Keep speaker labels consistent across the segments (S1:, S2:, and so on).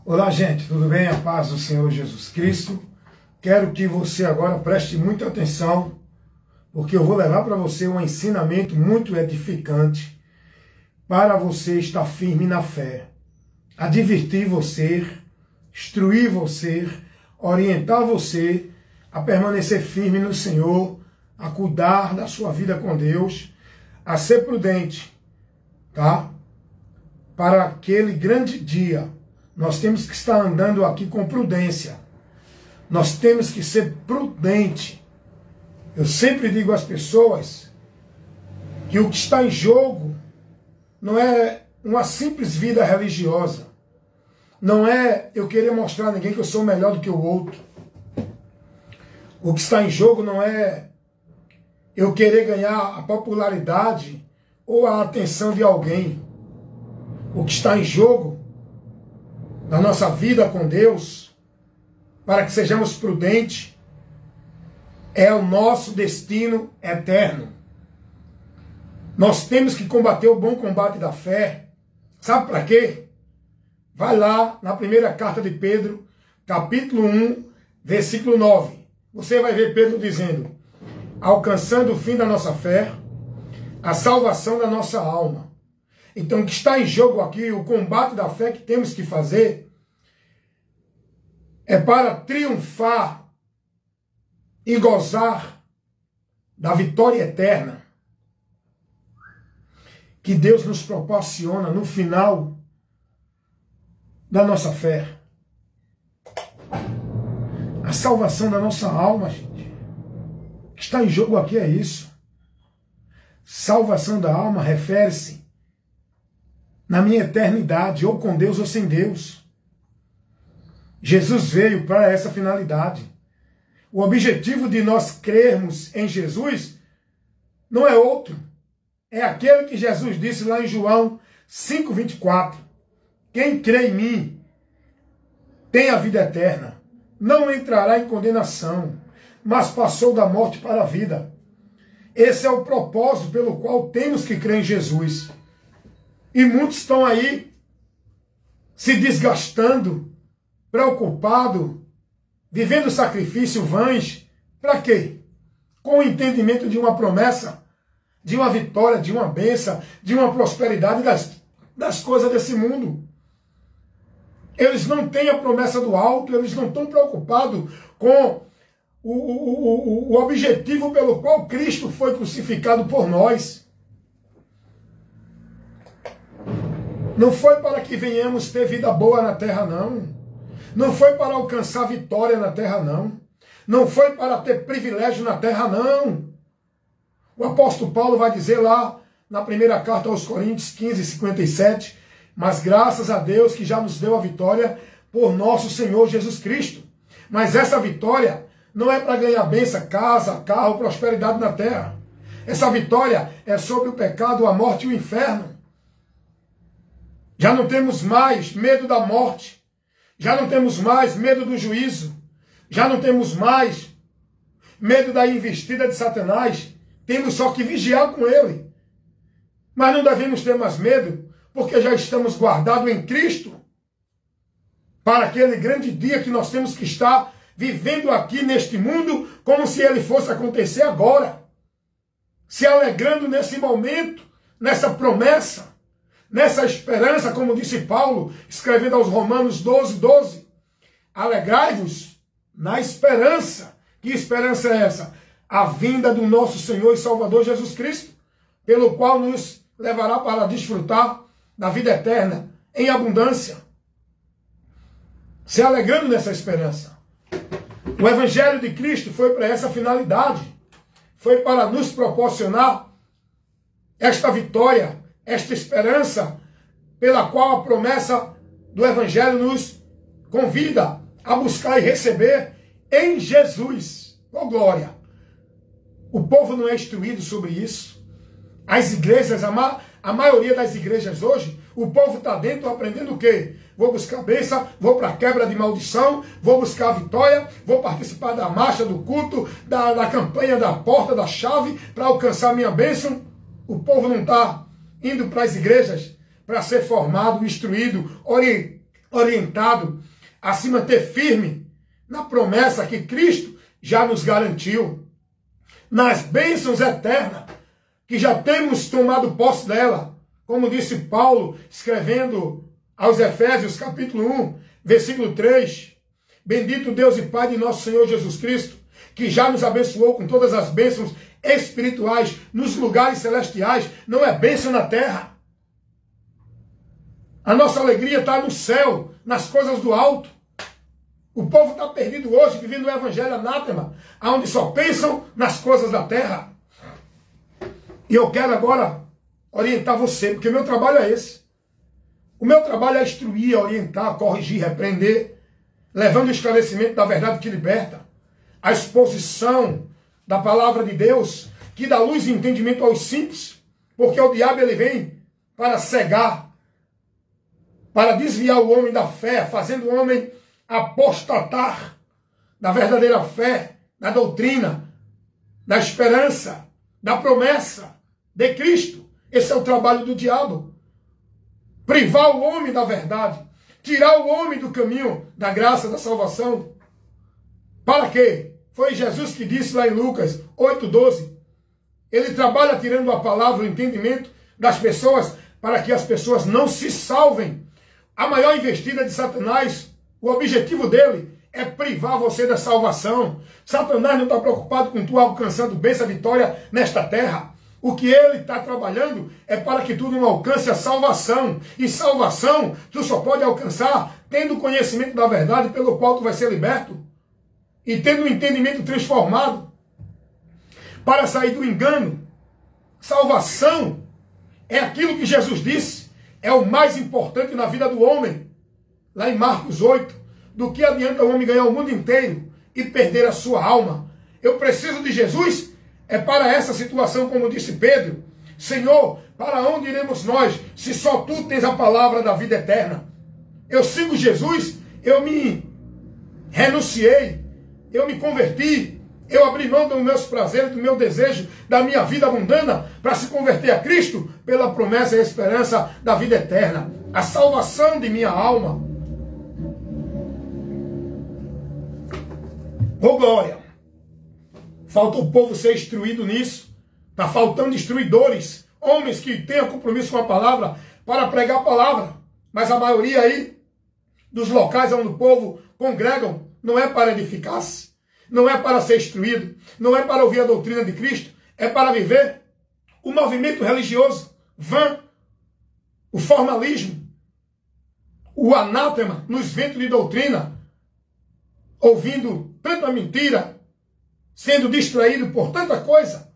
S1: Olá, gente, tudo bem? A paz do Senhor Jesus Cristo. Quero que você agora preste muita atenção, porque eu vou levar para você um ensinamento muito edificante para você estar firme na fé, advertir você, instruir você, orientar você a permanecer firme no Senhor, a cuidar da sua vida com Deus, a ser prudente, tá? Para aquele grande dia, nós temos que estar andando aqui com prudência. Nós temos que ser prudente. Eu sempre digo às pessoas que o que está em jogo não é uma simples vida religiosa. Não é eu querer mostrar a ninguém que eu sou melhor do que o outro. O que está em jogo não é eu querer ganhar a popularidade ou a atenção de alguém. O que está em jogo na nossa vida com Deus, para que sejamos prudentes, é o nosso destino eterno. Nós temos que combater o bom combate da fé. Sabe para quê? Vai lá na primeira carta de Pedro, capítulo 1, versículo 9. Você vai ver Pedro dizendo: alcançando o fim da nossa fé, a salvação da nossa alma. Então, o que está em jogo aqui, o combate da fé que temos que fazer, é para triunfar e gozar da vitória eterna que Deus nos proporciona no final da nossa fé. A salvação da nossa alma, gente. O que está em jogo aqui é isso. Salvação da alma refere-se na minha eternidade, ou com Deus ou sem Deus. Jesus veio para essa finalidade. O objetivo de nós crermos em Jesus não é outro. É aquele que Jesus disse lá em João 5,24. Quem crê em mim tem a vida eterna. Não entrará em condenação, mas passou da morte para a vida. Esse é o propósito pelo qual temos que crer em Jesus. E muitos estão aí se desgastando, preocupados, vivendo sacrifício vãs. Para quê? Com o entendimento de uma promessa, de uma vitória, de uma bênção, de uma prosperidade das coisas desse mundo. Eles não têm a promessa do alto, eles não estão preocupados com o objetivo pelo qual Cristo foi crucificado por nós. Não foi para que venhamos ter vida boa na terra, não. Não foi para alcançar vitória na terra, não. Não foi para ter privilégio na terra, não. O apóstolo Paulo vai dizer lá na primeira carta aos Coríntios 15:57, mas graças a Deus que já nos deu a vitória por nosso Senhor Jesus Cristo. Mas essa vitória não é para ganhar bênção, casa, carro, prosperidade na terra. Essa vitória é sobre o pecado, a morte e o inferno. Já não temos mais medo da morte. Já não temos mais medo do juízo. Já não temos mais medo da investida de Satanás. Temos só que vigiar com ele. Mas não devemos ter mais medo, porque já estamos guardados em Cristo para aquele grande dia que nós temos que estar vivendo aqui neste mundo como se ele fosse acontecer agora. Se alegrando nesse momento, nessa promessa, nessa esperança, como disse Paulo, escrevendo aos Romanos 12:12. Alegrai-vos na esperança. Que esperança é essa? A vinda do nosso Senhor e Salvador Jesus Cristo, pelo qual nos levará para desfrutar da vida eterna em abundância. Se alegrando nessa esperança. O Evangelho de Cristo foi para essa finalidade. Foi para nos proporcionar esta vitória, esta esperança pela qual a promessa do Evangelho nos convida a buscar e receber em Jesus. Oh, glória! O povo não é instruído sobre isso. As igrejas, a maioria das igrejas hoje, o povo está dentro aprendendo o quê? Vou buscar bênção, vou para a quebra de maldição, vou buscar a vitória, vou participar da marcha, do culto, da campanha da porta, da chave, para alcançar a minha bênção. O povo não está indo para as igrejas para ser formado, instruído, orientado a se manter firme na promessa que Cristo já nos garantiu, nas bênçãos eternas, que já temos tomado posse dela, como disse Paulo, escrevendo aos Efésios, capítulo 1, versículo 3, bendito Deus e Pai de nosso Senhor Jesus Cristo, que já nos abençoou com todas as bênçãos espirituais nos lugares celestiais. Não é bênção na terra. A nossa alegria está no céu, nas coisas do alto. O povo está perdido hoje, vivendo o evangelho anátema, onde só pensam nas coisas da terra. E eu quero agora orientar você, porque meu trabalho é esse. O meu trabalho é instruir, orientar, corrigir, repreender, levando o esclarecimento da verdade que liberta, a exposição da palavra de Deus, que dá luz e entendimento aos simples, porque o diabo ele vem para cegar, para desviar o homem da fé, fazendo o homem apostatar da verdadeira fé, da doutrina, da esperança, da promessa de Cristo. Esse é o trabalho do diabo. Privar o homem da verdade, tirar o homem do caminho da graça, da salvação. Para quê? Foi Jesus que disse lá em Lucas 8:12. Ele trabalha tirando a palavra, o entendimento das pessoas, para que as pessoas não se salvem. A maior investida de Satanás, o objetivo dele é privar você da salvação. Satanás não está preocupado com tu alcançando bênção, vitória nesta terra. O que ele está trabalhando é para que tu não alcance a salvação. E salvação tu só pode alcançar tendo o conhecimento da verdade pelo qual tu vai ser liberto. E tendo o entendimento transformado para sair do engano. Salvação é aquilo que Jesus disse, é o mais importante na vida do homem. Lá em Marcos 8, do que adianta o homem ganhar o mundo inteiro e perder a sua alma? Eu preciso de Jesus, é para essa situação, como disse Pedro. Senhor, para onde iremos nós, se só tu tens a palavra da vida eterna? Eu sigo Jesus, eu me renunciei, eu me converti, eu abri mão dos meus prazeres, do meu desejo, da minha vida mundana, para se converter a Cristo, pela promessa e esperança da vida eterna, a salvação de minha alma. Ô glória! Falta o povo ser instruído nisso. Está faltando instruidores, homens que tenham compromisso com a palavra, para pregar a palavra. Mas a maioria aí, dos locais onde o povo congregam, não é para edificar-se, não é para ser instruído, não é para ouvir a doutrina de Cristo, é para viver o movimento religioso vã, o formalismo, o anátema nos ventos de doutrina, ouvindo tanta mentira, sendo distraído por tanta coisa,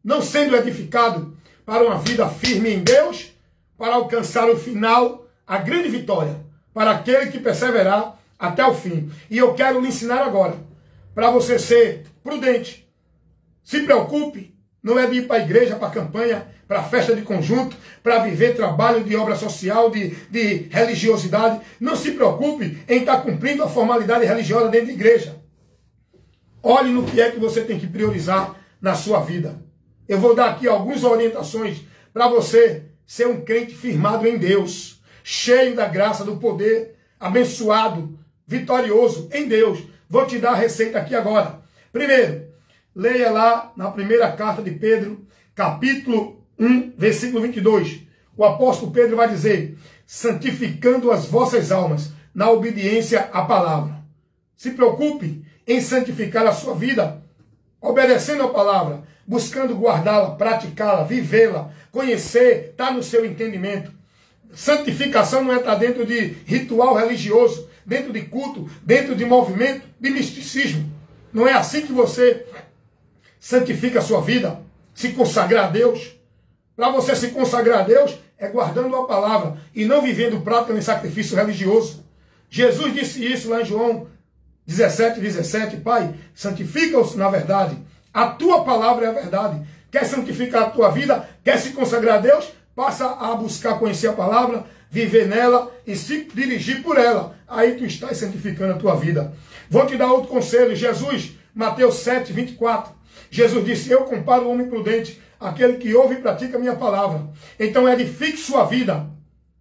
S1: não sendo edificado para uma vida firme em Deus, para alcançar o final, a grande vitória, para aquele que perseverar até o fim. E eu quero lhe ensinar agora, para você ser prudente. Se preocupe, não é de ir para a igreja, para a campanha, para a festa de conjunto, para viver trabalho de obra social, de religiosidade. Não se preocupe em estar cumprindo a formalidade religiosa dentro da igreja. Olhe no que é que você tem que priorizar na sua vida. Eu vou dar aqui algumas orientações para você ser um crente firmado em Deus, cheio da graça, do poder, abençoado, vitorioso em Deus. Vou te dar a receita aqui agora. Primeiro, leia lá na primeira carta de Pedro, capítulo 1, versículo 22. O apóstolo Pedro vai dizer, santificando as vossas almas na obediência à palavra. Se preocupe em santificar a sua vida, obedecendo a palavra, buscando guardá-la, praticá-la, vivê-la, conhecer, está no seu entendimento. Santificação não é estar dentro de ritual religioso, dentro de culto, dentro de movimento, de misticismo. Não é assim que você santifica a sua vida, se consagrar a Deus. Para você se consagrar a Deus, é guardando a palavra e não vivendo prática nem sacrifício religioso. Jesus disse isso lá em João 17:17, Pai, santifica-os na verdade. A tua palavra é a verdade. Quer santificar a tua vida? Quer se consagrar a Deus? Passa a buscar conhecer a palavra, viver nela e se dirigir por ela. Aí tu estás santificando a tua vida. Vou te dar outro conselho. Jesus, Mateus 7:24. Jesus disse, eu comparo o homem prudente, aquele que ouve e pratica a minha palavra. Então edifique sua vida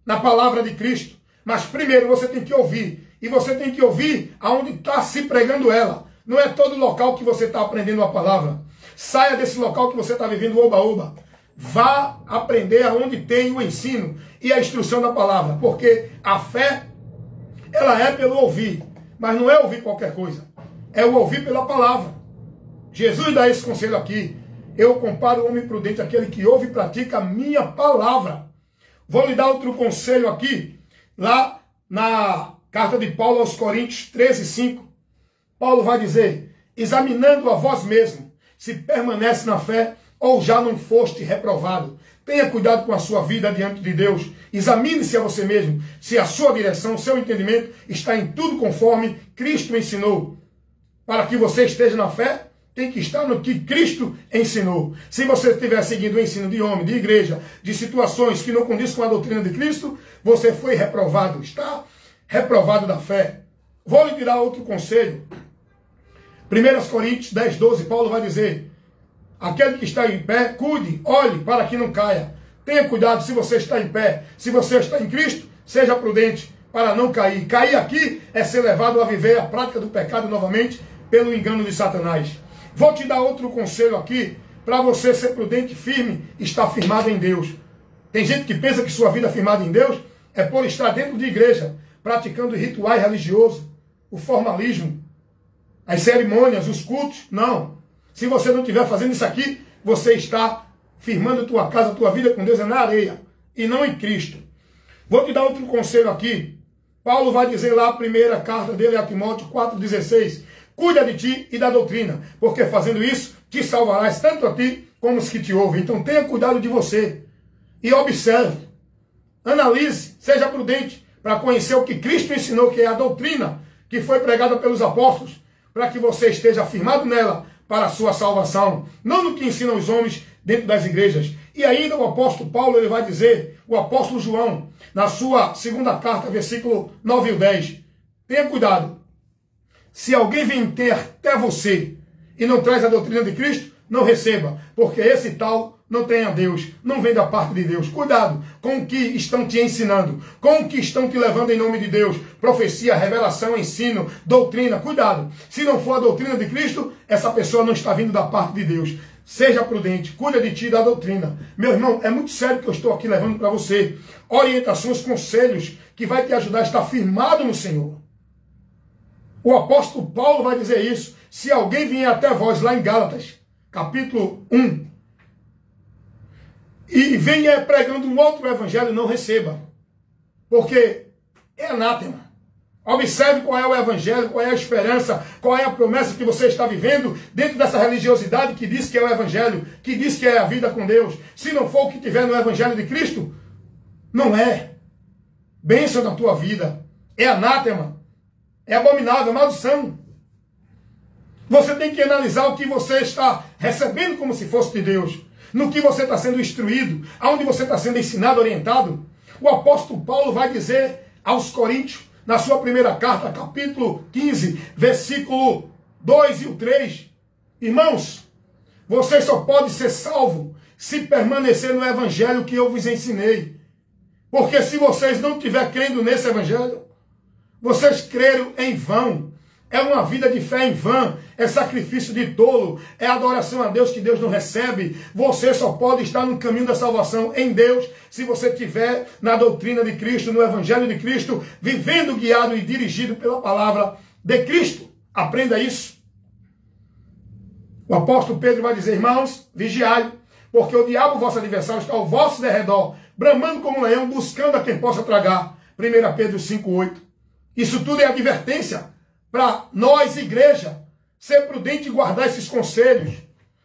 S1: na palavra de Cristo. Mas primeiro você tem que ouvir. E você tem que ouvir aonde está se pregando ela. Não é todo local que você está aprendendo a palavra. Saia desse local que você está vivendo oba-oba. Vá aprender aonde tem o ensino e a instrução da palavra. Porque a fé, ela é pelo ouvir. Mas não é ouvir qualquer coisa. É o ouvir pela palavra. Jesus dá esse conselho aqui. Eu comparo o homem prudente àquele que ouve e pratica a minha palavra. Vou lhe dar outro conselho aqui. Lá na carta de Paulo aos Coríntios 13:5. Paulo vai dizer: examinando a vós mesmo, se permanece na fé ou já não foste reprovado. Tenha cuidado com a sua vida diante de Deus. Examine-se a você mesmo, se a sua direção, o seu entendimento está em tudo conforme Cristo ensinou. Para que você esteja na fé, tem que estar no que Cristo ensinou. Se você estiver seguindo o ensino de homem, de igreja, de situações que não condizem com a doutrina de Cristo, você foi reprovado, está reprovado da fé. Vou lhe dar outro conselho. 1 Coríntios 10:12, Paulo vai dizer: aquele que está em pé, cuide, olhe para que não caia. Tenha cuidado se você está em pé. Se você está em Cristo, seja prudente para não cair. Cair aqui é ser levado a viver a prática do pecado novamente pelo engano de Satanás. Vou te dar outro conselho aqui, para você ser prudente e firme, estar firmado em Deus. Tem gente que pensa que sua vida firmada em Deus é por estar dentro de igreja, praticando rituais religiosos, o formalismo, as cerimônias, os cultos. Não. Se você não estiver fazendo isso aqui, você está firmando tua casa, tua vida com Deus é na areia, e não em Cristo. Vou te dar outro conselho aqui. Paulo vai dizer lá, a primeira carta dele a Timóteo 4,16, cuida de ti e da doutrina, porque fazendo isso, te salvarás tanto a ti como os que te ouvem. Então tenha cuidado de você. E observe, analise, seja prudente, para conhecer o que Cristo ensinou, que é a doutrina que foi pregada pelos apóstolos, para que você esteja firmado nela para a sua salvação. Não no que ensinam os homens dentro das igrejas. E ainda o apóstolo Paulo, ele vai dizer, o apóstolo João, na sua segunda carta, versículo 9 e 10, tenha cuidado. Se alguém vem ter até você e não traz a doutrina de Cristo, não receba, porque esse tal não tem a Deus, não vem da parte de Deus. Cuidado com o que estão te ensinando, com o que estão te levando em nome de Deus. Profecia, revelação, ensino, doutrina, cuidado. Se não for a doutrina de Cristo, essa pessoa não está vindo da parte de Deus. Seja prudente, cuida de ti e da doutrina. Meu irmão, é muito sério que eu estou aqui levando para você orientações, conselhos, que vai te ajudar a estar firmado no Senhor. O apóstolo Paulo vai dizer isso. Se alguém vier até vós, lá em Gálatas, capítulo 1, e venha pregando um outro evangelho, não receba. Porque é anátema. Observe qual é o evangelho, qual é a esperança, qual é a promessa que você está vivendo dentro dessa religiosidade que diz que é o evangelho, que diz que é a vida com Deus. Se não for o que tiver no evangelho de Cristo, não é bênção na tua vida. É anátema. É abominável, é maldição. Você tem que analisar o que você está recebendo como se fosse de Deus. No que você está sendo instruído, aonde você está sendo ensinado, orientado. O apóstolo Paulo vai dizer aos Coríntios, na sua primeira carta, capítulo 15, versículo 2 e o 3. Irmãos, vocês só podem ser salvos se permanecer no evangelho que eu vos ensinei. Porque se vocês não estiverem crendo nesse evangelho, vocês creram em vão. É uma vida de fé em vão. É sacrifício de tolo. É adoração a Deus que Deus não recebe. Você só pode estar no caminho da salvação em Deus se você estiver na doutrina de Cristo, no evangelho de Cristo, vivendo guiado e dirigido pela palavra de Cristo. Aprenda isso. O apóstolo Pedro vai dizer, irmãos, vigiai, porque o diabo, vosso adversário, está ao vosso derredor, bramando como um leão, buscando a quem possa tragar. 1 Pedro 5,8. Isso tudo é advertência para nós, igreja, ser prudente e guardar esses conselhos.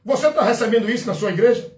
S1: Você está recebendo isso na sua igreja?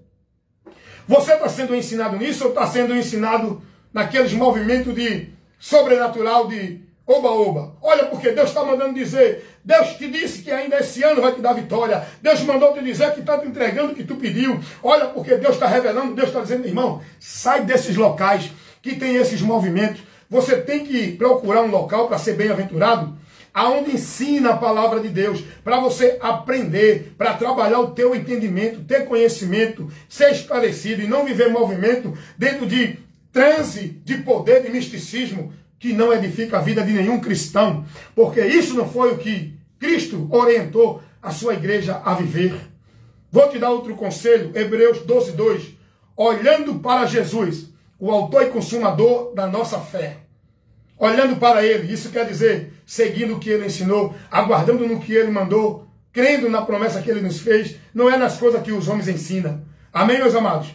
S1: Você está sendo ensinado nisso ou está sendo ensinado naqueles movimentos de sobrenatural, de oba-oba? Olha, porque Deus está mandando dizer, Deus te disse que ainda esse ano vai te dar vitória. Deus mandou te dizer que está te entregando o que tu pediu. Olha, porque Deus está revelando, Deus está dizendo, irmão, sai desses locais que tem esses movimentos. Você tem que procurar um local para ser bem-aventurado, aonde ensina a palavra de Deus, para você aprender, para trabalhar o teu entendimento, ter conhecimento, ser esclarecido e não viver movimento dentro de transe, de poder, de misticismo. que não edifica a vida de nenhum cristão, porque isso não foi o que Cristo orientou a sua igreja a viver. Vou te dar outro conselho, Hebreus 12:2. Olhando para Jesus, o autor e consumador da nossa fé. Olhando para ele, isso quer dizer, seguindo o que ele ensinou, aguardando no que ele mandou, crendo na promessa que ele nos fez, não é nas coisas que os homens ensinam. Amém, meus amados?